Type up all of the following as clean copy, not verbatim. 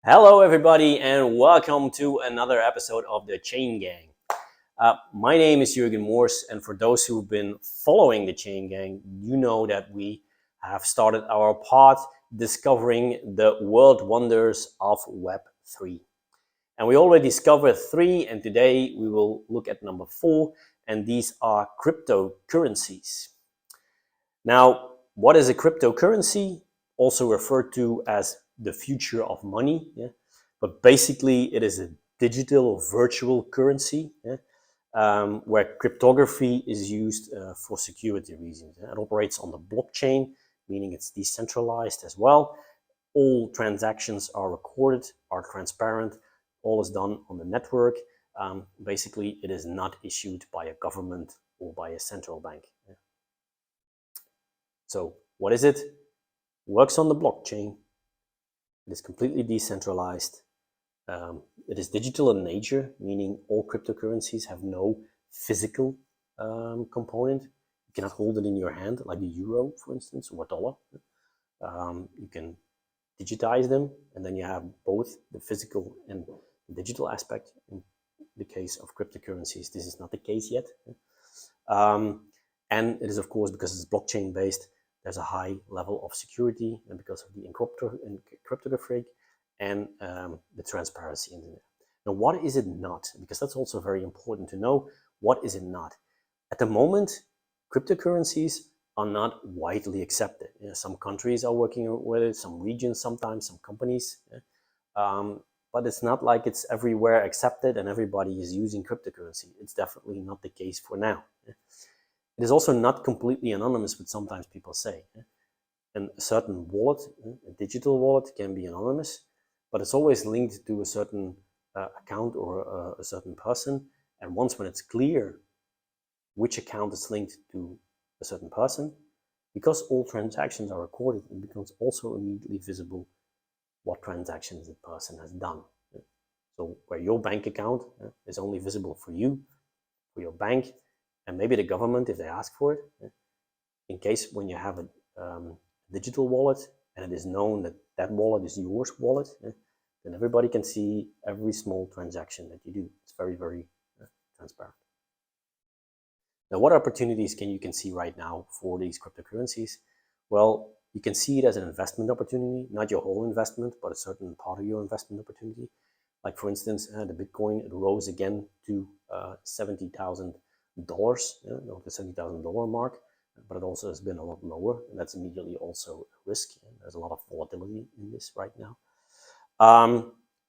Hello everybody and welcome to another episode of the Chain Gang. My name is Jurgen Moors, and for those who've been following the Chain Gang, you know that we have started our pod discovering the world wonders of Web3. And we already discovered 3, and today we will look at number 4, and these are cryptocurrencies. Now, what is a cryptocurrency? Also referred to as the future of money, yeah? But basically it is a digital or virtual currency, yeah? Where cryptography is used for security reasons. It operates on the blockchain, meaning it's decentralized as well. All transactions are recorded, are transparent, all is done on the network. Basically, it is not issued by a government or by a central bank. Yeah? So what is it? Works on the blockchain. It is completely decentralized. It is digital in nature, meaning all cryptocurrencies have no physical component. You cannot hold it in your hand like a euro, for instance, or a dollar. You can digitize them, and then you have both the physical and the digital aspect. In the case of cryptocurrencies, this is not the case yet. And it is, of course, because it's blockchain based, there's a high level of security, and because of the cryptography and the transparency in there. Now, what is it not? Because that's also very important to know. What is it not? At the moment, cryptocurrencies are not widely accepted. You know, some countries are working with it, some regions sometimes, some companies. But it's not like it's everywhere accepted and everybody is using cryptocurrency. It's definitely not the case for now. It is also not completely anonymous, but sometimes people say. And a certain wallet, a digital wallet, can be anonymous, but it's always linked to a certain account or a certain person. And once when it's clear which account is linked to a certain person, because all transactions are recorded, it becomes also immediately visible what transactions the person has done. So where your bank account is only visible for you, for your bank, and maybe the government if they ask for it, in case when you have a digital wallet and it is known that that wallet is yours wallet, then everybody can see every small transaction that you do. It's very, very transparent. Now, what opportunities you can see right now for these cryptocurrencies? Well, you can see it as an investment opportunity, not your whole investment, but a certain part of your investment opportunity. Like for instance, the Bitcoin, it rose again to $70,000, the $70,000 mark, but it also has been a lot lower, and that's immediately also a risk. There's a lot of volatility in this right now.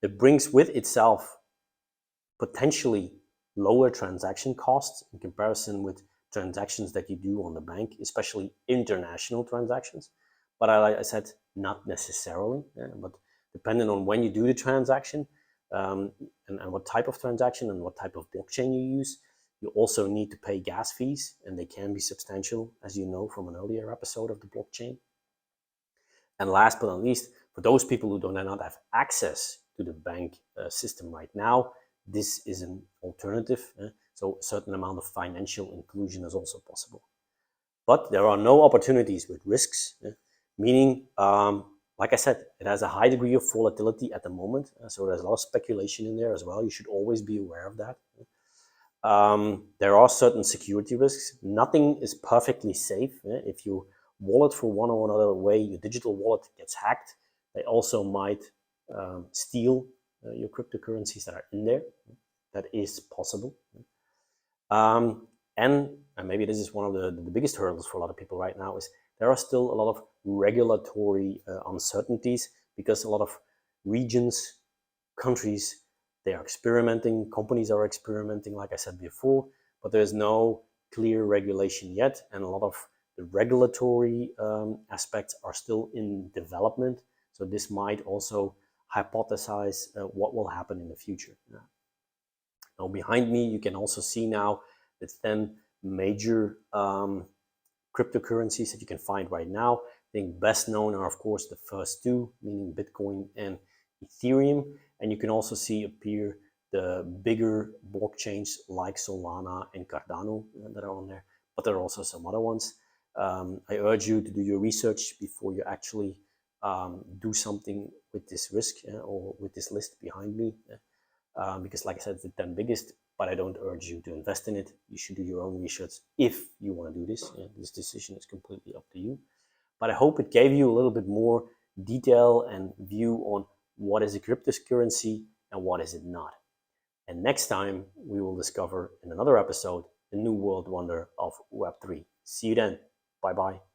It brings with itself potentially lower transaction costs in comparison with transactions that you do on the bank, especially international transactions. But like I said, not necessarily, but depending on when you do the transaction, and what type of transaction and what type of blockchain you use, you also need to pay gas fees, and they can be substantial, as you know from an earlier episode of the blockchain. And last but not least, for those people who do not have access to the bank system right now, this is an alternative. So a certain amount of financial inclusion is also possible. But there are no opportunities with risks, meaning, like I said, it has a high degree of volatility at the moment. So there's a lot of speculation in there as well. You should always be aware of that. There are certain security risks. Nothing is perfectly safe. If your wallet for one or another way, your digital wallet gets hacked, they also might steal your cryptocurrencies that are in there. That is possible. And maybe this is one of the biggest hurdles for a lot of people right now, is there are still a lot of regulatory uncertainties, because a lot of regions, countries, they are experimenting, companies are experimenting, like I said before, but there's no clear regulation yet, and a lot of the regulatory aspects are still in development. So this might also hypothesize what will happen in the future. Now behind me, you can also see now the 10 major cryptocurrencies that you can find right now. I think best known are, of course, the first two, meaning Bitcoin and Ethereum. And you can also see appear the bigger blockchains like Solana and Cardano that are on there, but there are also some other ones. I urge you to do your research before you actually do something with this risk or with this list behind me. Because like I said, it's the 10 biggest, but I don't urge you to invest in it. You should do your own research if you want to do this. This decision is completely up to you. But I hope it gave you a little bit more detail and view on what is a cryptocurrency and what is it not. And next time we will discover in another episode the new world wonder of Web3. See you then. Bye bye.